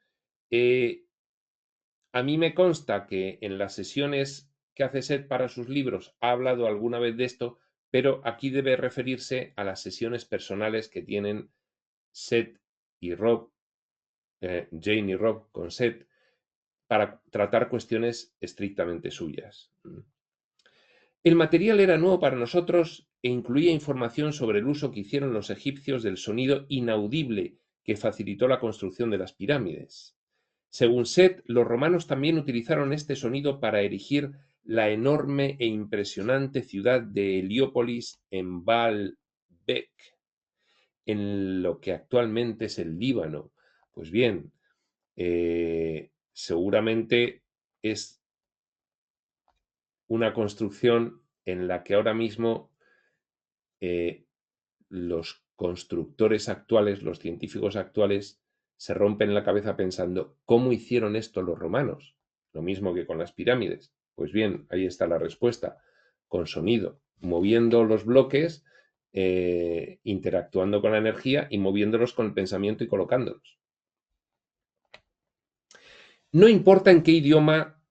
A mí me consta que en las sesiones que hace Seth para sus libros ha hablado alguna vez de esto, pero aquí debe referirse a las sesiones personales que tienen Seth y Rob, Jane y Rob con Seth, para tratar cuestiones estrictamente suyas. El material era nuevo para nosotros e incluía información sobre el uso que hicieron los egipcios del sonido inaudible que facilitó la construcción de las pirámides. Según Seth, los romanos también utilizaron este sonido para erigir la enorme e impresionante ciudad de Heliópolis en Baalbek, en lo que actualmente es el Líbano. Pues bien, seguramente es una construcción en la que ahora mismo los constructores actuales, los científicos actuales, se rompen la cabeza pensando cómo hicieron esto los romanos, lo mismo que con las pirámides. Pues bien, ahí está la respuesta, con sonido, moviendo los bloques, interactuando con la energía y moviéndolos con el pensamiento y colocándolos. No importa en qué idioma,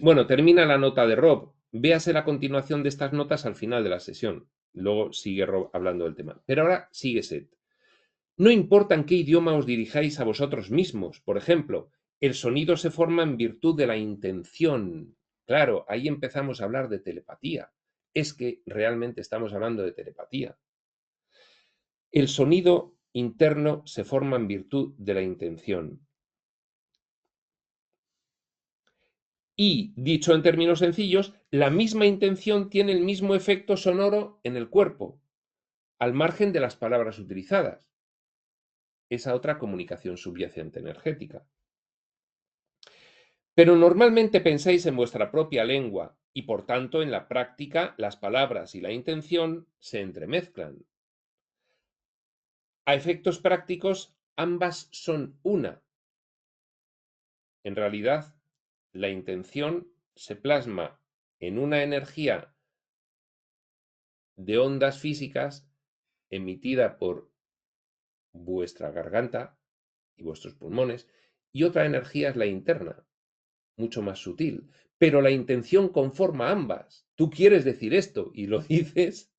bueno, termina la nota de Rob, véase la continuación de estas notas al final de la sesión. Luego sigue Rob hablando del tema. Pero ahora sigue Seth. No importa en qué idioma os dirijáis a vosotros mismos. Por ejemplo, el sonido se forma en virtud de la intención. Claro, ahí empezamos a hablar de telepatía. Es que realmente estamos hablando de telepatía. El sonido interno se forma en virtud de la intención. Y, dicho en términos sencillos, la misma intención tiene el mismo efecto sonoro en el cuerpo, al margen de las palabras utilizadas. Esa otra comunicación subyacente energética. Pero normalmente pensáis en vuestra propia lengua y por tanto en la práctica las palabras y la intención se entremezclan. A efectos prácticos ambas son una. En realidad, la intención se plasma en una energía de ondas físicas emitida por vuestra garganta y vuestros pulmones, y otra energía es la interna, mucho más sutil. Pero la intención conforma ambas. Tú quieres decir esto y lo dices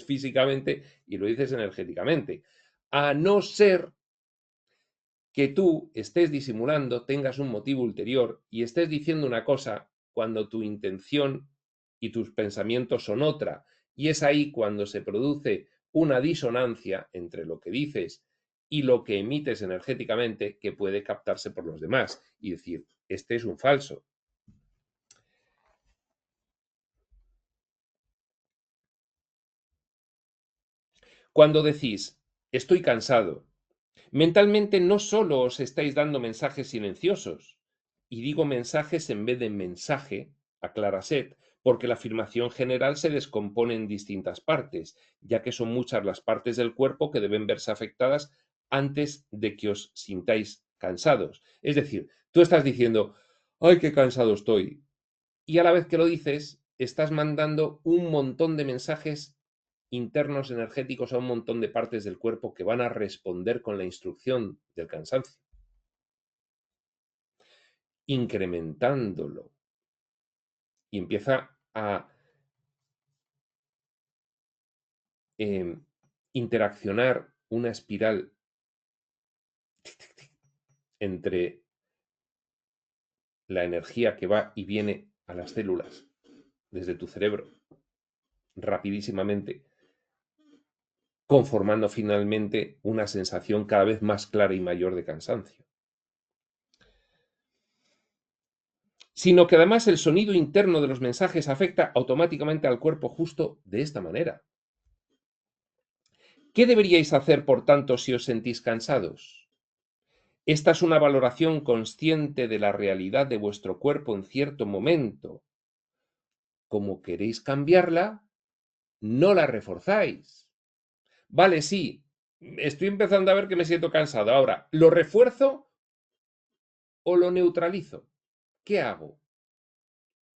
físicamente y lo dices energéticamente. A no ser que tú estés disimulando, tengas un motivo ulterior y estés diciendo una cosa cuando tu intención y tus pensamientos son otra. Y es ahí cuando se produce una disonancia entre lo que dices y lo que emites energéticamente que puede captarse por los demás y decir, este es un falso. Cuando decís, estoy cansado, mentalmente no solo os estáis dando mensajes silenciosos, y digo mensajes en vez de mensaje, aclara Set, porque la afirmación general se descompone en distintas partes, ya que son muchas las partes del cuerpo que deben verse afectadas antes de que os sintáis cansados. Es decir, tú estás diciendo, ¡ay, qué cansado estoy! Y a la vez que lo dices, estás mandando un montón de mensajes internos energéticos a un montón de partes del cuerpo que van a responder con la instrucción del cansancio, incrementándolo. Y empieza a interaccionar una espiral entre la energía que va y viene a las células desde tu cerebro rapidísimamente, conformando finalmente una sensación cada vez más clara y mayor de cansancio. Sino que además el sonido interno de los mensajes afecta automáticamente al cuerpo justo de esta manera. ¿Qué deberíais hacer, por tanto, si os sentís cansados? Esta es una valoración consciente de la realidad de vuestro cuerpo en cierto momento. Como queréis cambiarla, no la reforzáis. Vale, sí, estoy empezando a ver que me siento cansado. Ahora, ¿lo refuerzo o lo neutralizo? ¿Qué hago?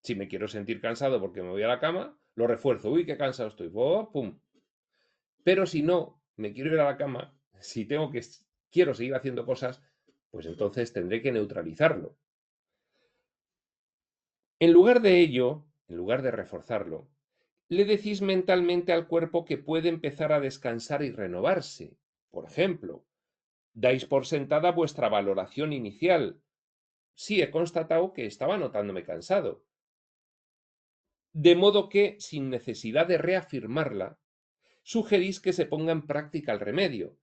Si me quiero sentir cansado porque me voy a la cama, lo refuerzo. Uy, qué cansado estoy. Oh, pum. Pero si no me quiero ir a la cama, si quiero seguir haciendo cosas, pues entonces tendré que neutralizarlo. En lugar de ello, en lugar de reforzarlo, le decís mentalmente al cuerpo que puede empezar a descansar y renovarse. Por ejemplo, dais por sentada vuestra valoración inicial. Sí, he constatado que estaba notándome cansado. De modo que, sin necesidad de reafirmarla, sugerís que se ponga en práctica el remedio.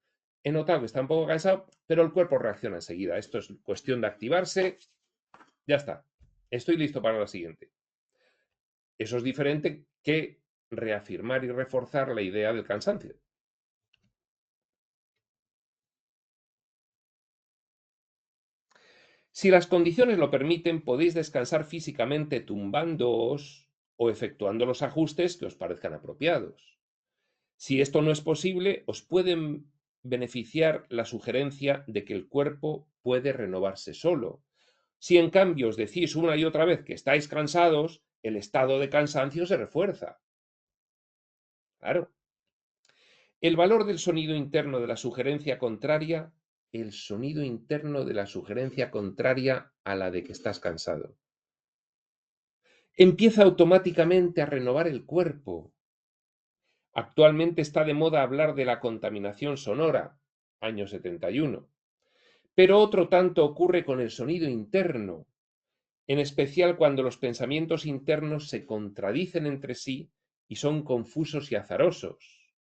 He notado que está un poco cansado, pero el cuerpo reacciona enseguida. Esto es cuestión de activarse. Ya está. Estoy listo para la siguiente. Eso es diferente que reafirmar y reforzar la idea del cansancio. Si las condiciones lo permiten, podéis descansar físicamente tumbándoos o efectuando los ajustes que os parezcan apropiados. Si esto no es posible, os pueden beneficiar la sugerencia de que el cuerpo puede renovarse solo. Si en cambio os decís una y otra vez que estáis cansados, el estado de cansancio se refuerza. Claro. El valor del sonido interno de la sugerencia contraria, el sonido interno de la sugerencia contraria a la de que estás cansado. Empieza automáticamente a renovar el cuerpo. Actualmente está de moda hablar de la contaminación sonora, año 71. Pero otro tanto ocurre con el sonido interno, en especial cuando los pensamientos internos se contradicen entre sí y son confusos y azarosos,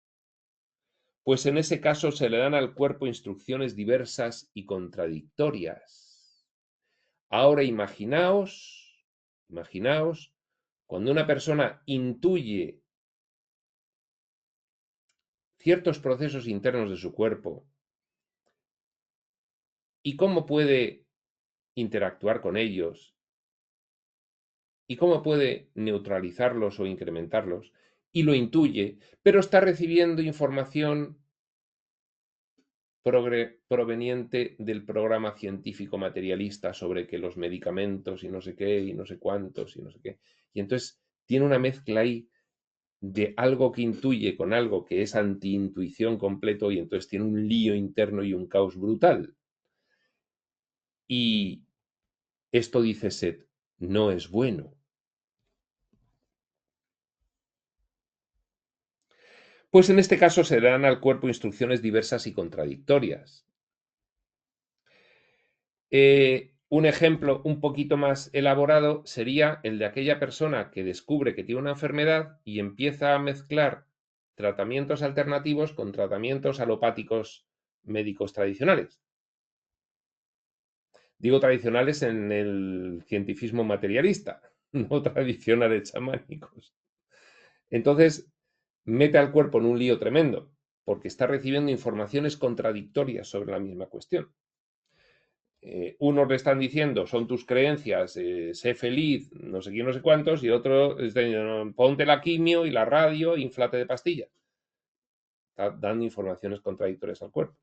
pues en ese caso se le dan al cuerpo instrucciones diversas y contradictorias. Ahora imaginaos Imaginaos cuando una persona intuye ciertos procesos internos de su cuerpo y cómo puede interactuar con ellos y cómo puede neutralizarlos o incrementarlos, y lo intuye, pero está recibiendo información proveniente del programa científico materialista sobre que los medicamentos y no sé qué, y no sé cuántos, y no sé qué. Y entonces tiene una mezcla ahí de algo que intuye con algo que es anti-intuición completo, y entonces tiene un lío interno y un caos brutal. Y esto, dice Seth, no es bueno. Pues en este caso se dan al cuerpo instrucciones diversas y contradictorias. Un ejemplo un poquito más elaborado sería el de aquella persona que descubre que tiene una enfermedad y empieza a mezclar tratamientos alternativos con tratamientos alopáticos médicos tradicionales. Digo tradicionales en el cientificismo materialista, no tradicionales chamánicos. Entonces, mete al cuerpo en un lío tremendo, porque está recibiendo informaciones contradictorias sobre la misma cuestión. Unos le están diciendo, son tus creencias, sé feliz, no sé quién, no sé cuántos, y otro está diciendo, ponte la quimio y la radio, inflate de pastillas. Está dando informaciones contradictorias al cuerpo.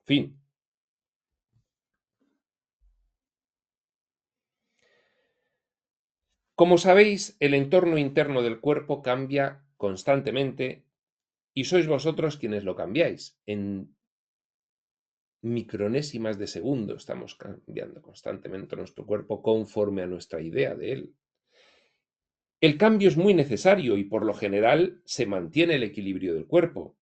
Fin. Como sabéis, el entorno interno del cuerpo cambia constantemente y sois vosotros quienes lo cambiáis. En micronésimas de segundo estamos cambiando constantemente nuestro cuerpo conforme a nuestra idea de él. El cambio es muy necesario y por lo general se mantiene el equilibrio del cuerpo,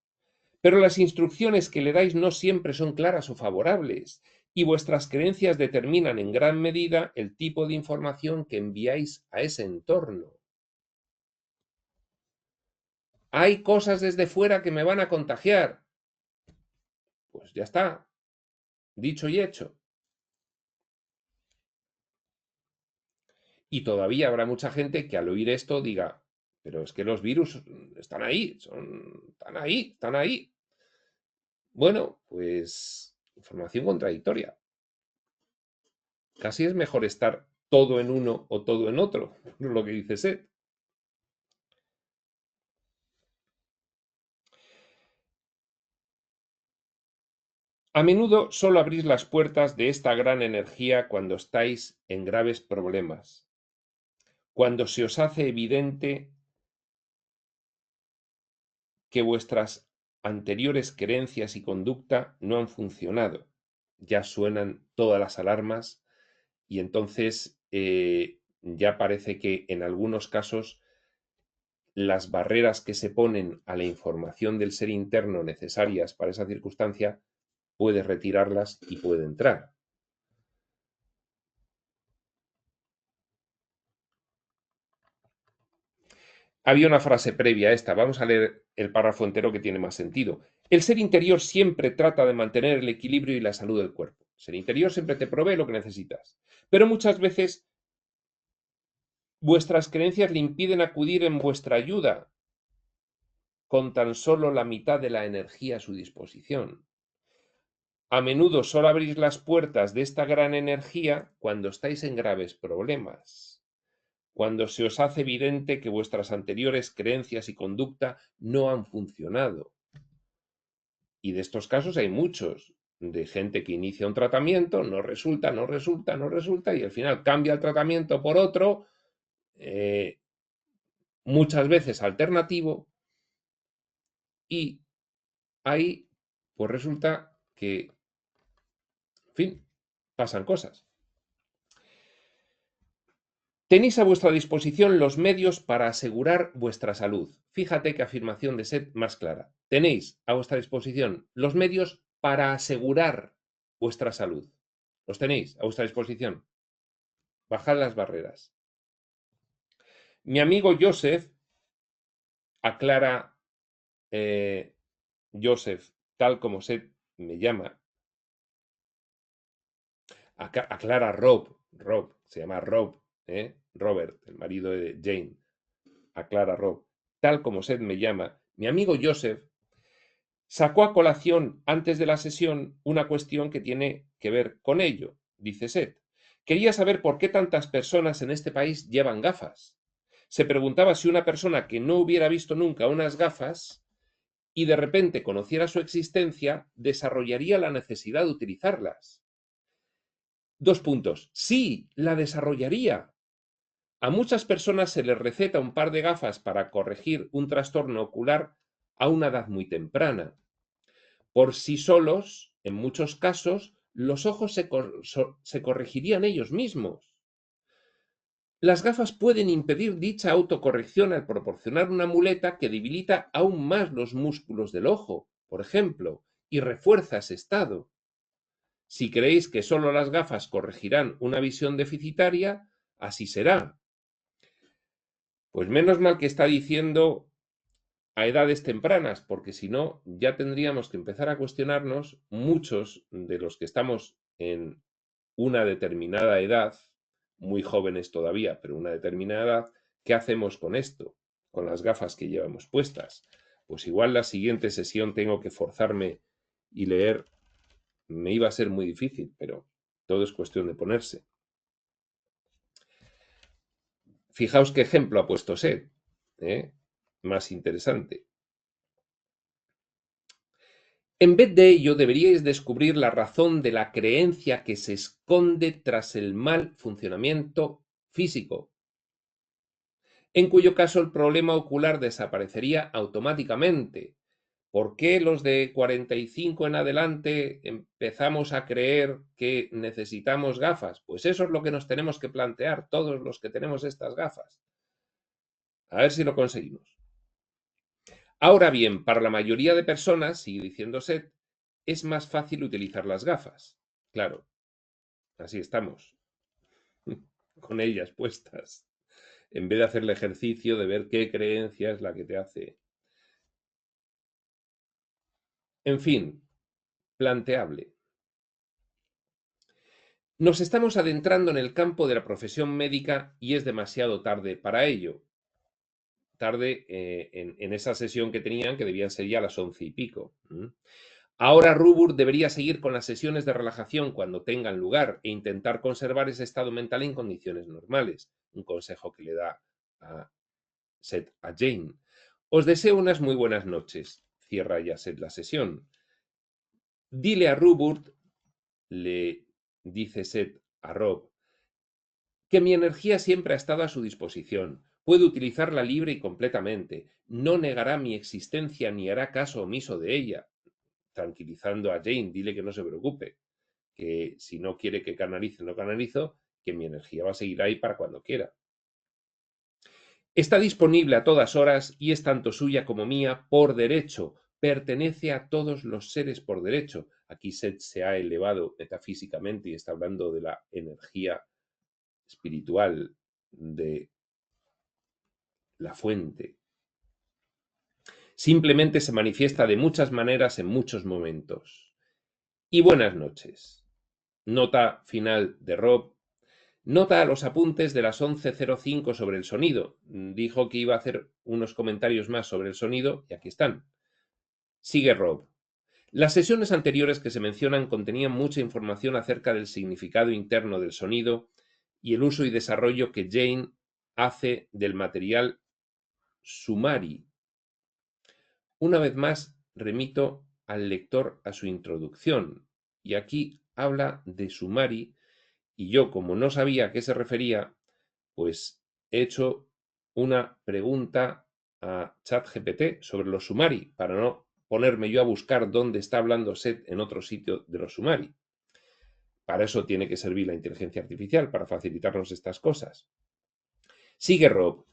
pero las instrucciones que le dais no siempre son claras o favorables, y vuestras creencias determinan en gran medida el tipo de información que enviáis a ese entorno. Hay cosas desde fuera que me van a contagiar. Pues ya está, dicho y hecho. Y todavía habrá mucha gente que al oír esto diga, pero es que los virus están ahí, están ahí, están ahí. Bueno, pues información contradictoria. Casi es mejor estar todo en uno o todo en otro, lo que dice Seth. A menudo solo abrís las puertas de esta gran energía cuando estáis en graves problemas, cuando se os hace evidente que vuestras anteriores creencias y conducta no han funcionado. Ya suenan todas las alarmas y entonces ya parece que en algunos casos las barreras que se ponen a la información del ser interno necesarias para esa circunstancia, puede retirarlas y puede entrar. Había una frase previa a esta, vamos a leer el párrafo entero que tiene más sentido. El ser interior siempre trata de mantener el equilibrio y la salud del cuerpo. El ser interior siempre te provee lo que necesitas, pero muchas veces vuestras creencias le impiden acudir en vuestra ayuda con tan solo la mitad de la energía a su disposición. A menudo solo abrís las puertas de esta gran energía cuando estáis en graves problemas, cuando se os hace evidente que vuestras anteriores creencias y conducta no han funcionado. Y de estos casos hay muchos, de gente que inicia un tratamiento, no resulta, no resulta, no resulta, y al final cambia el tratamiento por otro, muchas veces alternativo, y ahí pues resulta que, en fin, pasan cosas. Tenéis a vuestra disposición los medios para asegurar vuestra salud. Fíjate qué afirmación de Seth más clara. Tenéis a vuestra disposición los medios para asegurar vuestra salud. Los tenéis a vuestra disposición. Bajad las barreras. Mi amigo Joseph aclara, Joseph, tal como Seth me llama, aclara Rob, se llama Rob, Robert, el marido de Jane, aclara Rob, tal como Seth me llama, mi amigo Joseph sacó a colación antes de la sesión una cuestión que tiene que ver con ello, dice Seth. Quería saber por qué tantas personas en este país llevan gafas. Se preguntaba si una persona que no hubiera visto nunca unas gafas y de repente conociera su existencia, desarrollaría la necesidad de utilizarlas. 2 puntos. Sí, la desarrollaría. A muchas personas se les receta un par de gafas para corregir un trastorno ocular a una edad muy temprana. Por sí solos, en muchos casos, los ojos se corregirían ellos mismos. Las gafas pueden impedir dicha autocorrección al proporcionar una muleta que debilita aún más los músculos del ojo, por ejemplo, y refuerza ese estado. Si creéis que solo las gafas corregirán una visión deficitaria, así será. Pues menos mal que está diciendo a edades tempranas, porque si no, ya tendríamos que empezar a cuestionarnos, muchos de los que estamos en una determinada edad, muy jóvenes todavía, pero una determinada edad, ¿qué hacemos con esto? Con las gafas que llevamos puestas. Pues igual la siguiente sesión tengo que forzarme y leer. Me iba a ser muy difícil, pero todo es cuestión de ponerse. Fijaos qué ejemplo ha puesto Seth, más interesante. En vez de ello, deberíais descubrir la razón de la creencia que se esconde tras el mal funcionamiento físico, en cuyo caso el problema ocular desaparecería automáticamente. ¿Por qué los de 45 en adelante empezamos a creer que necesitamos gafas? Pues eso es lo que nos tenemos que plantear todos los que tenemos estas gafas. A ver si lo conseguimos. Ahora bien, para la mayoría de personas, sigue diciendo Seth, es más fácil utilizar las gafas. Claro, así estamos, con ellas puestas, en vez de hacer el ejercicio de ver qué creencia es la que te hace. En fin, planteable. Nos estamos adentrando en el campo de la profesión médica y es demasiado tarde para ello. Tarde en esa sesión que tenían, que debían ser ya las 11 y pico. Ahora Rubur debería seguir con las sesiones de relajación cuando tengan lugar e intentar conservar ese estado mental en condiciones normales. Un consejo que le da a Seth a Jane. Os deseo unas muy buenas noches. Cierra ya Seth la sesión. Dile a Rubur, le dice Seth a Rob, que mi energía siempre ha estado a su disposición. Puede utilizarla libre y completamente. No negará mi existencia ni hará caso omiso de ella. Tranquilizando a Jane, dile que no se preocupe, que si no quiere que canalice, no canalizo, que mi energía va a seguir ahí para cuando quiera. Está disponible a todas horas y es tanto suya como mía por derecho. Pertenece a todos los seres por derecho. Aquí Seth se ha elevado metafísicamente y está hablando de la energía espiritual de la fuente. Simplemente se manifiesta de muchas maneras en muchos momentos. Y buenas noches. Nota final de Rob. Nota a los apuntes de las 11:05 sobre el sonido. Dijo que iba a hacer unos comentarios más sobre el sonido y aquí están. Sigue Rob. Las sesiones anteriores que se mencionan contenían mucha información acerca del significado interno del sonido y el uso y desarrollo que Jane hace del material Sumari. Una vez más, remito al lector a su introducción y aquí habla de Sumari y yo, como no sabía a qué se refería, pues he hecho una pregunta a ChatGPT sobre los Sumari para no ponerme yo a buscar dónde está hablando Seth en otro sitio de los Sumari. Para eso tiene que servir la inteligencia artificial, para facilitarnos estas cosas. Sigue Rob.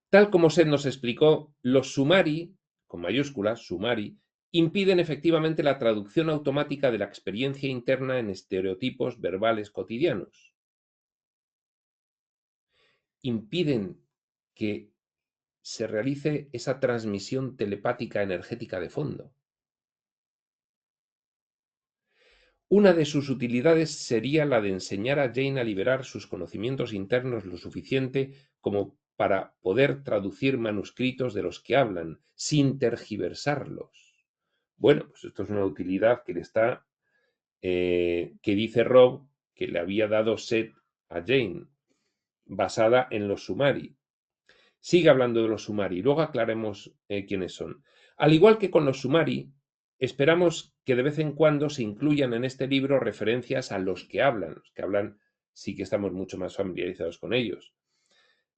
Tal como Seth nos explicó, los Sumari, con mayúsculas, Sumari, impiden efectivamente la traducción automática de la experiencia interna en estereotipos verbales cotidianos. Impiden que se realice esa transmisión telepática energética de fondo. Una de sus utilidades sería la de enseñar a Jane a liberar sus conocimientos internos lo suficiente como para poder traducir manuscritos de los que hablan, sin tergiversarlos. Bueno, pues esto es una utilidad que que dice Rob que le había dado Seth a Jane, basada en los Sumari. Sigue hablando de los Sumari, luego aclaremos quiénes son. Al igual que con los Sumari, esperamos que de vez en cuando se incluyan en este libro referencias a los que hablan. Los que hablan sí que estamos mucho más familiarizados con ellos.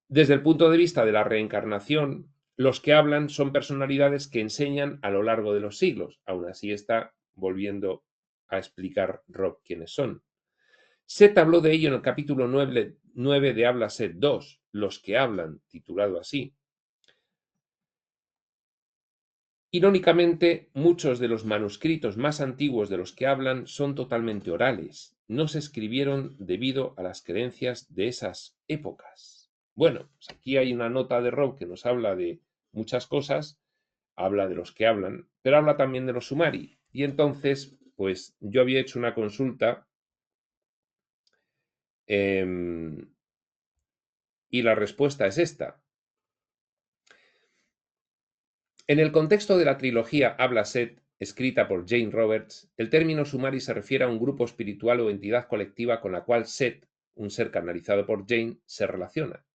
Desde el punto de vista de la reencarnación, los que hablan son personalidades que enseñan a lo largo de los siglos. Aún así está volviendo a explicar Rob quiénes son. Seth habló de ello en el capítulo 9 de Habla Seth 2, los que hablan, titulado así. Irónicamente, muchos de los manuscritos más antiguos de los que hablan son totalmente orales. No se escribieron debido a las creencias de esas épocas. Bueno, pues aquí hay una nota de Rob que nos habla de muchas cosas, habla de los que hablan, pero habla también de los Sumari. Y entonces, pues yo había hecho una consulta y la respuesta es esta. En el contexto de la trilogía Habla Seth, escrita por Jane Roberts, el término Sumari se refiere a un grupo espiritual o entidad colectiva con la cual Seth, un ser canalizado por Jane, se relaciona.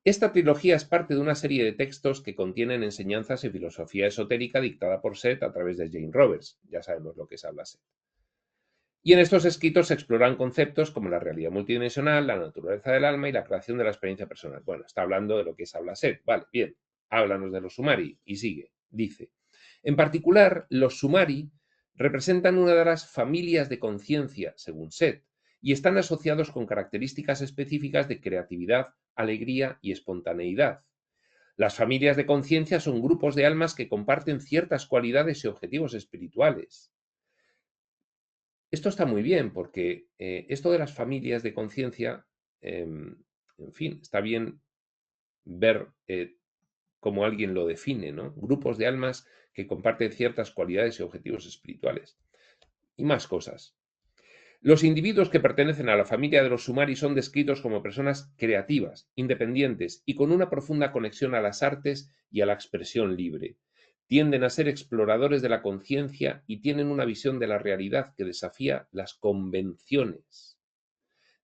Esta trilogía es parte de una serie de textos que contienen enseñanzas y filosofía esotérica dictada por Seth a través de Jane Roberts. Ya sabemos lo que es Habla Seth. Y en estos escritos se exploran conceptos como la realidad multidimensional, la naturaleza del alma y la creación de la experiencia personal. Bueno, está hablando de lo que es Habla Seth. Vale, bien. Háblanos de los Sumari. Y sigue. Dice, en particular, los Sumari representan una de las familias de conciencia, según Seth, y están asociados con características específicas de creatividad, alegría y espontaneidad. Las familias de conciencia son grupos de almas que comparten ciertas cualidades y objetivos espirituales. Esto está muy bien porque esto de las familias de conciencia, en fin, está bien ver cómo alguien lo define, ¿no? Grupos de almas que comparten ciertas cualidades y objetivos espirituales. Y más cosas. Los individuos que pertenecen a la familia de los Sumari son descritos como personas creativas, independientes y con una profunda conexión a las artes y a la expresión libre. Tienden a ser exploradores de la conciencia y tienen una visión de la realidad que desafía las convenciones.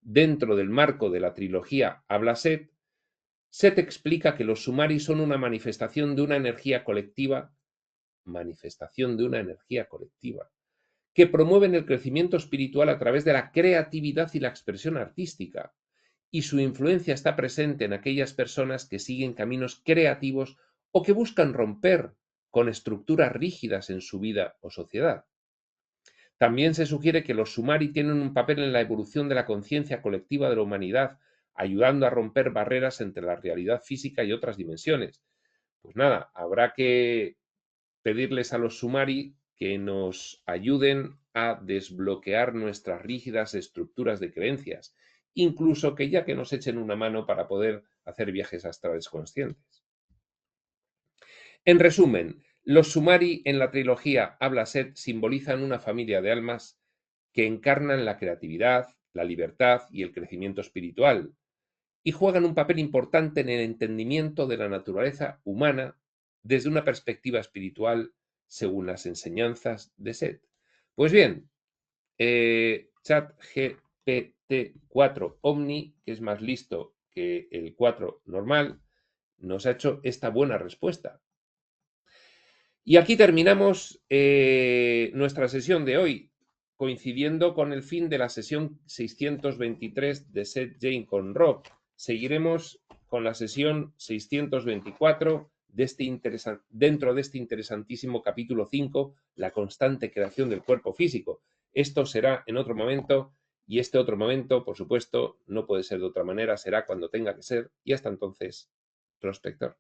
Dentro del marco de la trilogía Habla Seth, Seth explica que los Sumari son una manifestación de una energía colectiva, que promueven el crecimiento espiritual a través de la creatividad y la expresión artística, y su influencia está presente en aquellas personas que siguen caminos creativos o que buscan romper con estructuras rígidas en su vida o sociedad. También se sugiere que los Sumari tienen un papel en la evolución de la conciencia colectiva de la humanidad, ayudando a romper barreras entre la realidad física y otras dimensiones. Pues nada, habrá que pedirles a los Sumari que nos ayuden a desbloquear nuestras rígidas estructuras de creencias, incluso que ya que nos echen una mano para poder hacer viajes astrales conscientes. En resumen, los Sumari en la trilogía Habla Seth simbolizan una familia de almas que encarnan la creatividad, la libertad y el crecimiento espiritual, y juegan un papel importante en el entendimiento de la naturaleza humana desde una perspectiva espiritual según las enseñanzas de Seth. Pues bien, ChatGPT 4 Omni, que es más listo que el 4 normal, nos ha hecho esta buena respuesta. Y aquí terminamos nuestra sesión de hoy, coincidiendo con el fin de la sesión 623 de Seth Jane con Rob. Seguiremos con la sesión 624 dentro de este interesantísimo capítulo 5, la constante creación del cuerpo físico. Esto será en otro momento, y este otro momento, por supuesto, no puede ser de otra manera, será cuando tenga que ser, y hasta entonces, prospector.